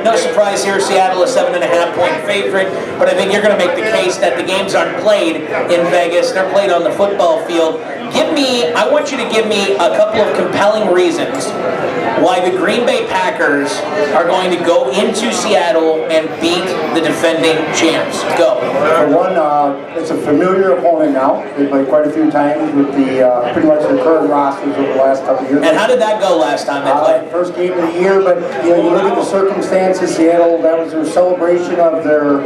no surprise here, Seattle is 7.5-point favorite, but I think you're going to make the case that the games aren't played in Vegas, they're played on the football field. I want you to give me a couple of compelling reasons why the Green Bay Packers are going to go into Seattle and beat the defending champs. Go. For one, it's a familiar opponent now. They played quite a few times with the pretty much the current rosters over the last couple of years. And how did that go last time they played? First game of the year, but you look at the circumstances. Seattle, that was their celebration of their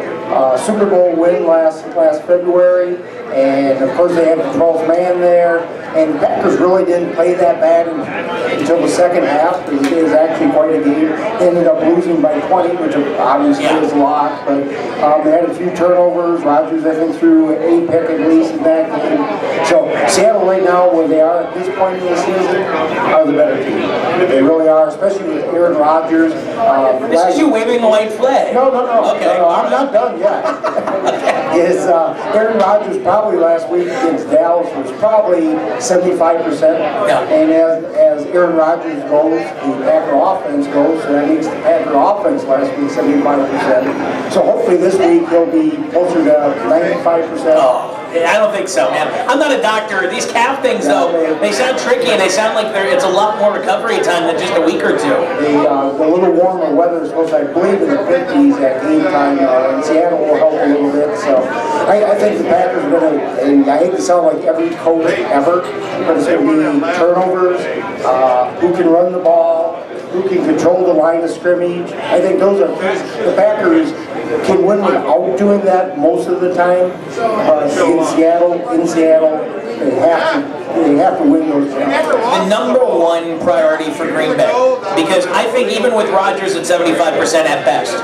Super Bowl win last February, and of course they have the 12th man there. And the Packers really didn't play that bad until the second half. It was actually quite a game. They ended up losing by 20, which obviously is a lot. But they had a few turnovers. Rodgers, I think, threw a pick at least in that game. So Seattle right now, where they are at this point in the season, are the better team. They really are, especially with Aaron Rodgers. This is you waving the white flag. No. Okay. No, I'm not done yet. Aaron Rodgers probably last week against Dallas was probably 75%. Yeah. And as Aaron Rodgers goes, the Packer offense goes, so that makes the Packer offense last week 75%. So hopefully this week he'll be closer to 95%. Oh. I don't think so, man. I'm not a doctor. These calf things, though, they sound tricky, and they sound like it's a lot more recovery time than just a week or two. The little warmer weather is supposed to, I believe, in the 50s at game time, and Seattle will help a little bit. So I think the Packers are going to, and I hate to sound like every coach ever, but it's going to be turnovers, who can run the ball, who can control the line of scrimmage. I think those are things the Packers can win without doing that most of the time. But in Seattle, they have to win those games. The number one priority for Green Bay, because I think even with Rodgers at 75% at best,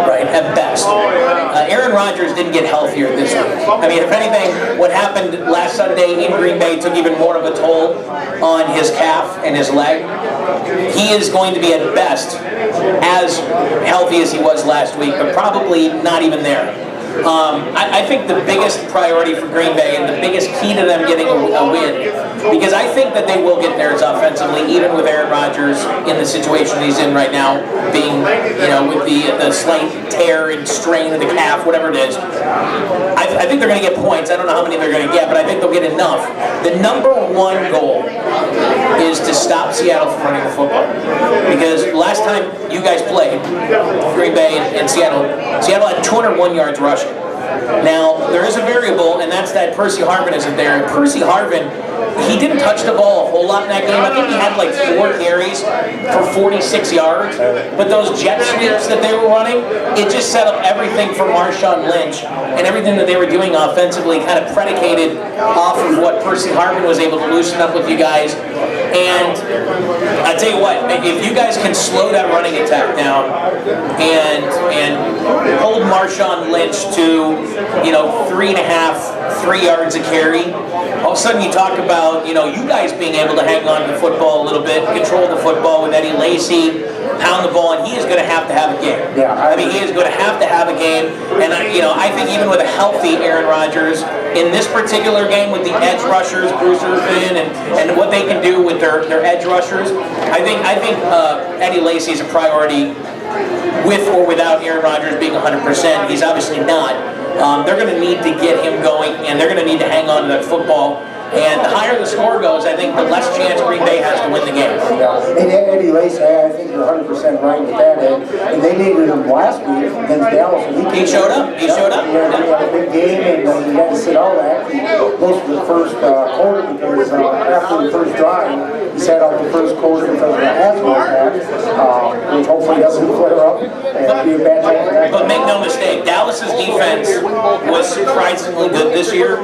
right, at best, Aaron Rodgers didn't get healthier this week. I mean, if anything, what happened last Sunday in Green Bay took even more of a toll on his calf and his leg. He is going to be at best as healthy as he was last week, but probably not even there. I think the biggest priority for Green Bay and the biggest key to them getting a win, because I think that they will get theirs offensively, even with Aaron Rodgers in the situation he's in right now, being, with the slight tear and strain of the calf, whatever it is. I think they're going to get points. I don't know how many they're going to get, but I think they'll get enough. The number one goal is to stop Seattle from running the football. Because last time you guys played, Green Bay and Seattle had 201 yards rushing. Now, there is a variable, and that's that Percy Harvin isn't there. And Percy Harvin, he didn't touch the ball a whole lot in that game. I think he had like 4 carries for 46 yards. But those jet sweeps that they were running, it just set up everything for Marshawn Lynch. And everything that they were doing offensively kind of predicated off of what Percy Harvin was able to loosen up with you guys. And I tell you what, if you guys can slow that running attack down and hold Marshawn Lynch to 3.5, 3 yards a carry, all of a sudden you talk about you guys being able to hang on to the football a little bit, control the football with Eddie Lacy, pound the ball, and he is going to have a game. Yeah, I mean, he is going to have a game, and I think even with a healthy Aaron Rodgers in this particular game with the edge rushers, Bruce Irvin, and what they can do with their edge rushers, I think Eddie Lacy is a priority with or without Aaron Rodgers being 100%. He's obviously not. They're going to need to get him going, and they're going to need to hang on to that football. And the higher the score goes, I think the less chance Green Bay has to win the game. Yeah, and Eddie Lacy, I think you're 100% right with that. And they needed him last week against Dallas. And he showed up. He showed up. He had a big game, and he had to sit out actually most of the first quarter because after the first drive, he sat out the first quarter because of the asthma attack, which hopefully doesn't flare up and be a bad thing. But make no mistake, Dallas's defense was surprisingly good this year.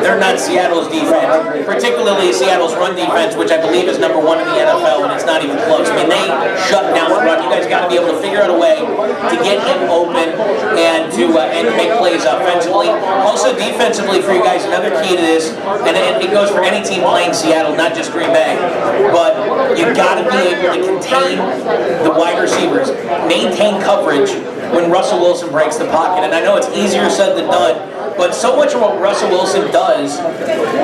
They're not Seattle's defense. Particularly Seattle's run defense, which I believe is number 1 in the NFL, and it's not even close. I mean, they shut down the run. You guys got to be able to figure out a way to get him open and to make plays offensively. Also, defensively for you guys, another key to this, and it goes for any team playing Seattle, not just Green Bay, but you got to be able to contain the wide receivers, maintain coverage when Russell Wilson breaks the pocket. And I know it's easier said than done, But so much of what Russell Wilson does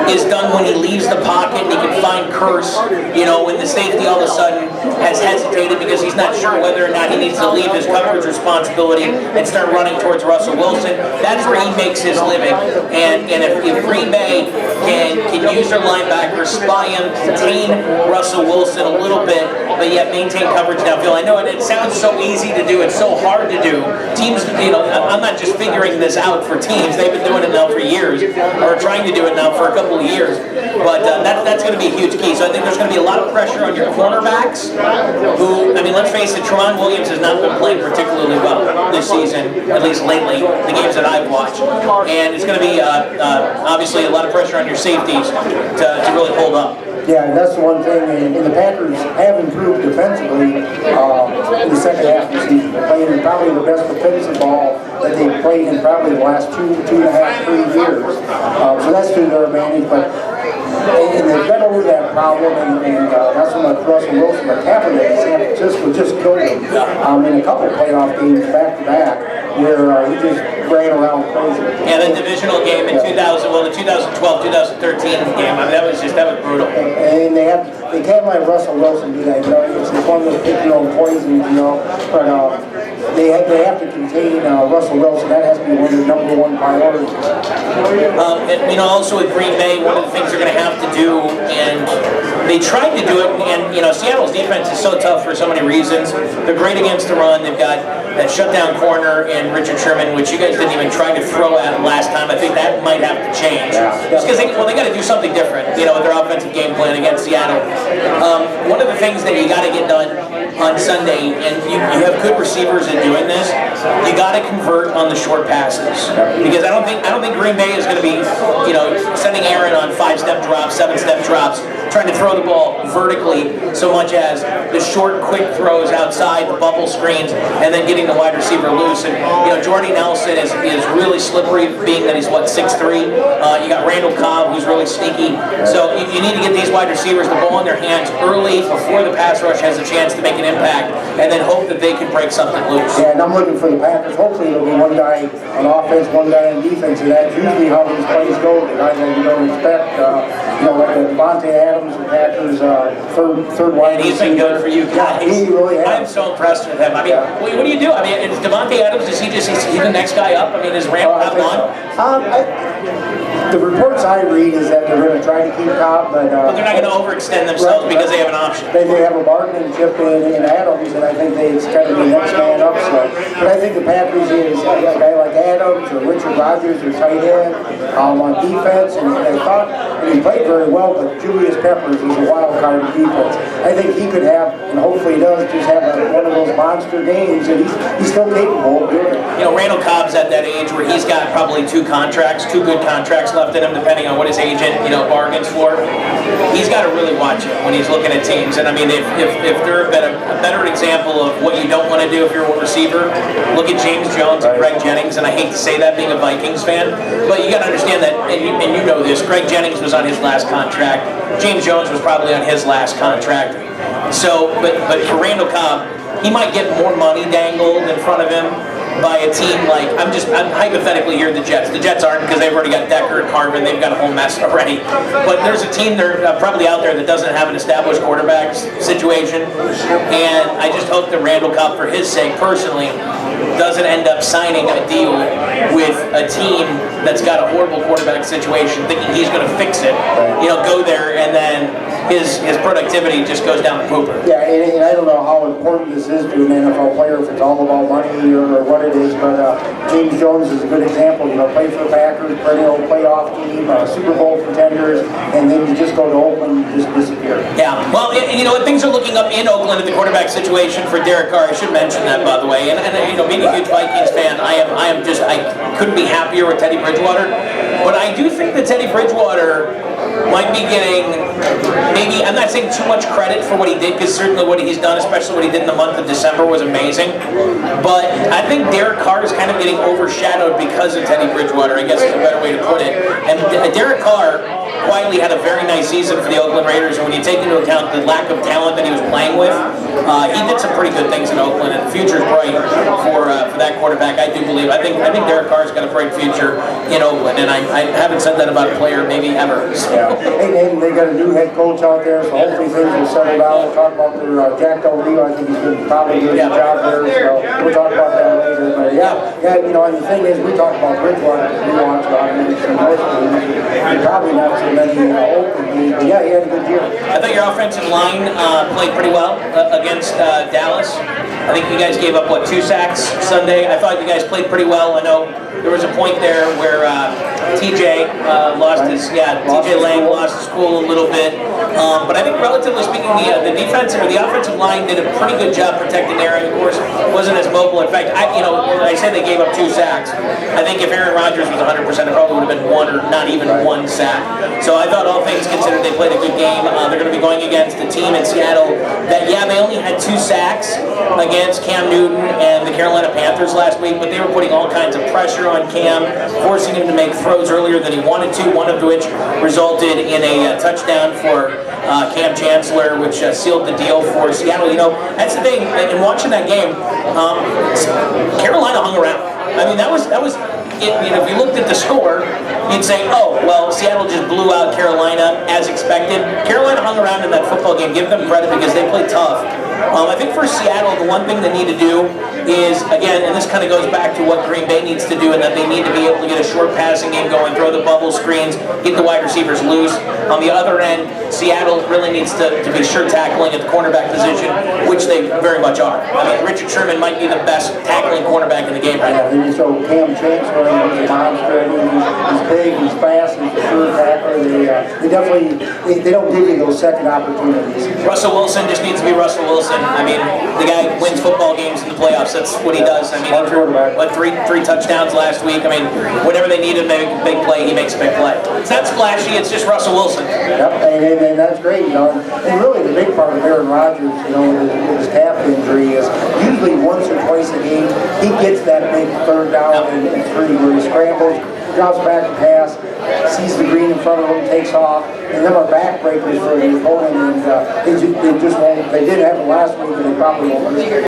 is done when he leaves the pocket and he can find Curse, when the safety all of a sudden has hesitated because he's not sure whether or not he needs to leave his coverage responsibility and start running towards Russell Wilson. That's where he makes his living. And if Green Bay can use their linebackers, spy him, contain Russell Wilson a little bit, but yet maintain coverage downfield. I know it sounds so easy to do, it's so hard to do. Teams, I'm not just figuring this out for teams. They've been doing it now for years, or trying to do it now for a couple of years. But that's going to be a huge key. So I think there's going to be a lot of pressure on your cornerbacks, who, let's face it, Tramon Williams has not been playing particularly well this season, at least lately, the games that I've watched. And it's going to be, obviously, a lot of pressure on your safeties to really hold up. Yeah, that's the one thing, and the Packers have improved defensively in the second half of the season. They're playing probably the best defensive ball that they've played in probably the last 2.5, 3 years. So that's to their advantage, but and they've got over that problem, and that's when Russell Wilson, the Kaepernick in San Francisco, just killed him in a couple playoff games back-to-back, where he just ran around crazy. Yeah, the divisional game in the 2012-2013 game, that was brutal. And they can't let Russell Wilson do that. It's one of the pick your own poisons, but they have to contain Russell Wilson. That has to be one of the number one priorities. Also with Green Bay, one of the things they're going to have to do, and they tried to do it, and Seattle's defense is so tough for so many reasons. They're great against the run. They've got that shutdown corner in Richard Sherman, which you guys didn't even try to throw at last time. I think that might have to change. Just because they got to do something different, with their offensive game plan against Seattle. One of the things that you got to get done on Sunday, and you have good receivers in doing this, you got to convert on the short passes, because I don't think Green Bay is going to be, sending Aaron on 5-step drops, 7-step drops, trying to throw the ball vertically so much as the short, quick throws outside the bubble screens, and then getting the wide receiver loose. And Jordy Nelson is really slippery, being that he's 6'3". You got Randall Cobb, who's really sneaky. So you need to get these wide receivers the ball in their hands early before the pass rush has a chance to make an impact, and then hope that they can break something loose. Yeah, and I'm looking for the Packers. Hopefully there'll be one guy on offense, one guy on defense, and that's usually how these plays go. The guys that you don't expect, like Devontae Adams, the Packers' third wide receiver. He's been good for you guys. Yeah, he really has. I'm so impressed with him. What do you do? Is Devontae Adams, is he the next guy up? Is Randall Cobb on? The reports I read is that they're going to try to keep Cobb, but they're not going to overextend themselves because they have an option. They have a bargaining chip in Adams, and I think it's kind of the next man up. But I think the Packers is a guy like Adams or Richard Rodgers or tight end on defense, and I thought he played very well, but Julius Peppers is a wild card in defense. I think he could have, and hopefully he does, just have one of those monster games, and he's still capable of doing it. Randall Cobb's at that age where he's got probably two good contracts left in him, depending on what his agent, bargains for. He's got to really watch it when he's looking at teams. And if there had been a better example of what you don't want to do if you're a receiver, look at James Jones and Greg Jennings. And I hate to say that being a Vikings fan, but you got to understand that, and you know this, Greg Jennings was on his last contract. James Jones was probably on his last contract. So, but for Randall Cobb, he might get more money dangled in front of him by a team like, I'm hypothetically, you're the Jets. The Jets aren't, because they've already got Decker and Harvin. They've got a whole mess already. But there's a team there probably out there that doesn't have an established quarterback situation. And I just hope that Randall Cobb, for his sake, personally, doesn't end up signing a deal with a team that's got a horrible quarterback situation, thinking he's going to fix it. Go there, and then his productivity just goes down the pooper. Yeah, and I don't know how important this is to an NFL player, if it's all about money or what it is, but James Jones is a good example. Played for the Packers, perennial playoff team, Super Bowl contenders, and then you just go to Oakland and just disappear. Yeah, well, things are looking up in Oakland at the quarterback situation for Derek Carr. I should mention that, by the way. And being a huge Vikings fan, I couldn't be happier with Teddy Bridgewater. But I do think that Teddy Bridgewater might be getting, maybe, I'm not saying too much credit for what he did, because certainly what he's done, especially what he did in the month of December, was amazing. But I think Derek Carr is kind of getting overshadowed because of Teddy Bridgewater, I guess is a better way to put it. And Derek Carr quietly had a very nice season for the Oakland Raiders, and when you take into account the lack of talent that he was playing with, he did some pretty good things in Oakland, and the future's bright for that quarterback. I do believe. I think Derek Carr's got a bright future in Oakland, and I haven't said that about a player maybe ever. Yeah, and they got a new head coach out there, so hopefully things will settle down. We'll talk about their Jack Del Rio. I think he's been probably doing a good job there, so we'll talk about that later. But yeah, you know, and the thing is, we talk about Bridgewater, we watch about him in the North League, probably not so many Oakland League, but yeah, he had a good year. I thought your offensive line played pretty well against Dallas. I think you guys gave up, what, 2 sacks Sunday? I thought you guys played pretty well. I know there was a point there where TJ TJ Lang lost his cool a little bit. But I think relatively speaking, the defense or the offensive line did a pretty good job protecting Aaron. Of course, wasn't as mobile. In fact, I say they gave up 2 sacks. I think if Aaron Rodgers was 100%, it probably would have been 1 or not even 1 sack. So I thought all things considered, they played a good game. They're going to be going against a team in Seattle that, they only had 2 sacks against Cam Newton and the Carolina Panthers last week, but they were putting all kinds of pressure on Cam, forcing him to make throws earlier than he wanted to, one of which resulted in a touchdown for Cam Chancellor, which sealed the deal for Seattle. You know, that's the thing, in watching that game, Carolina hung around. I mean, that was if you looked at the score, you'd say, oh, well, Seattle just blew out Carolina as expected. Carolina hung around in that football game. Give them credit because they played tough. I think for Seattle, the one thing they need to do is, again, and this kind of goes back to what Green Bay needs to do, and that they need to be able to get a short passing game going, throw the bubble screens, get the wide receivers loose. On the other end, Seattle really needs to be sure tackling at the cornerback position, which they very much are. I mean, Richard Sherman might be the best tackling cornerback in the game right now. Yeah, so Cam Chancellor, he's a monster. He's big, he's fast, he's a sure tackler. They definitely don't give you those second opportunities. Russell Wilson just needs to be Russell Wilson. I mean, the guy wins football games in the playoffs. That's what he does. I mean, he threw three touchdowns last week. I mean, whenever they need him to make a big play, he makes a big play. It's not splashy. It's just Russell Wilson. Yep, and that's great. You know, and really the big part of Aaron Rodgers, with his calf injury is usually once or twice a game he gets that big third down and 3 where he scrambles, drops back and pass, sees the green in front of him, takes off, and them are backbreakers for the opponent, and they just won't. They didn't have it last week, and they probably won't.